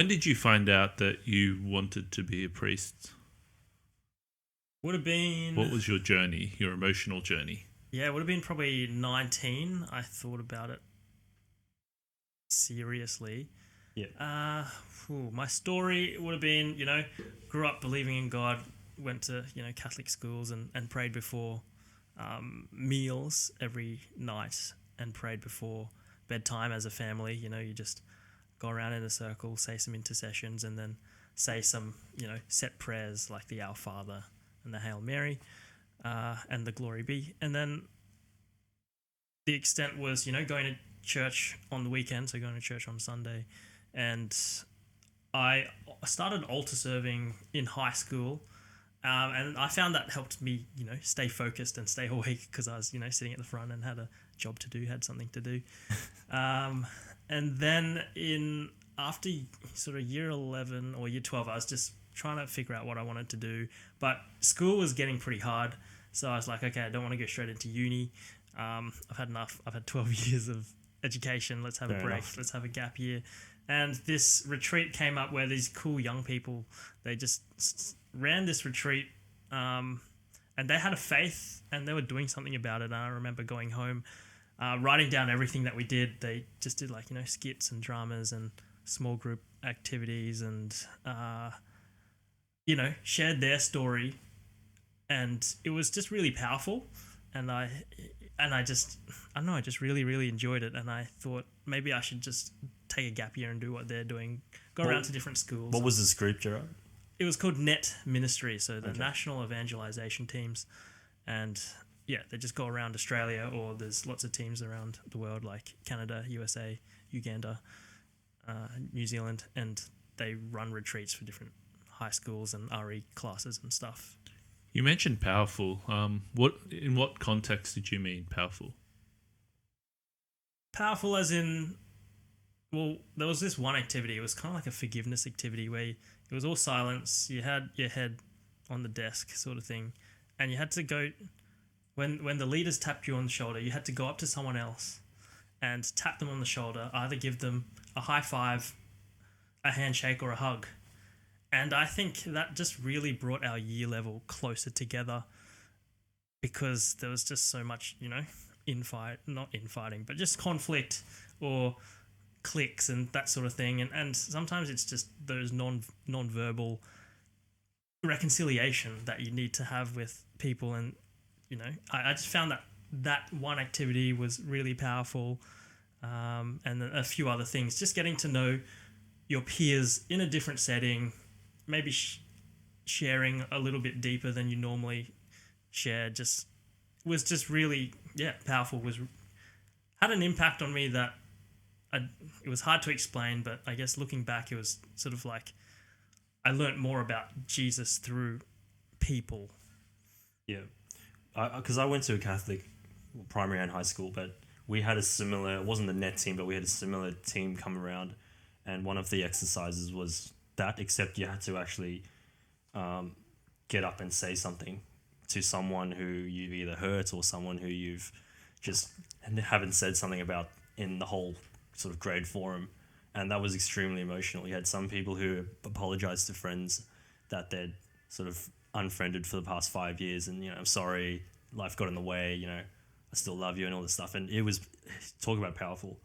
When did you find out that you wanted to be a priest? Would have been... What was your journey, your emotional journey? Yeah, it would have been probably 19. I thought about it seriously. Yeah. My story would have been, grew up believing in God, went to, Catholic schools and prayed before meals every night and prayed before bedtime as a family. You just go around in a circle, say some intercessions, and then say some, set prayers like the Our Father and the Hail Mary and the Glory Be. And then the extent was, going to church on the weekend, so going to church on Sunday. And I started altar serving in high school. And I found that helped me, stay focused and stay awake because I was, sitting at the front and had a job to do, had something to do. And then after sort of year 11 or year 12, I was just trying to figure out what I wanted to do. But school was getting pretty hard. So I was like, okay, I don't want to go straight into uni. I've had enough. I've had 12 years of education. Let's have a break. Let's have a gap year. And this retreat came up where these cool young people, they just ran this retreat and they had a faith and they were doing something about it. And I remember going home, writing down everything that we did. They just did skits and dramas and small group activities and, shared their story. And it was just really powerful. And I just really, really enjoyed it. And I thought maybe I should just take a gap year and do what they're doing, go around to different schools. What was this group, Gerard? It was called NET Ministry, so the National Evangelization Teams. And yeah, they just go around Australia, or there's lots of teams around the world like Canada, USA, Uganda, New Zealand, and they run retreats for different high schools and RE classes and stuff. You mentioned powerful. In what context did you mean powerful? Powerful as in, well, there was this one activity. It was kind of like a forgiveness activity where it was all silence. You had your head on the desk sort of thing. And you had to go, when the leaders tapped you on the shoulder, you had to go up to someone else and tap them on the shoulder, either give them a high five, a handshake, or a hug. And I think that just really brought our year level closer together because there was just so much, not infighting, but just conflict or cliques and that sort of thing. And sometimes it's just those non-verbal reconciliation that you need to have with people. And, I just found that one activity was really powerful. And a few other things, just getting to know your peers in a different setting, maybe sharing a little bit deeper than you normally share, was just really powerful. Had an impact on me that it was hard to explain, but I guess looking back, it was sort of like I learnt more about Jesus through people. Yeah, because I went to a Catholic primary and high school, but we had a similar, it wasn't the net team, but we had a similar team come around, and one of the exercises was that, except you had to actually get up and say something to someone who you've either hurt or someone who you've just haven't said something about in the whole sort of grade forum. And that was extremely emotional. You had some people who apologized to friends that they'd sort of unfriended for the past 5 years and, I'm sorry, life got in the way, I still love you and all this stuff. And it was, talk about powerful.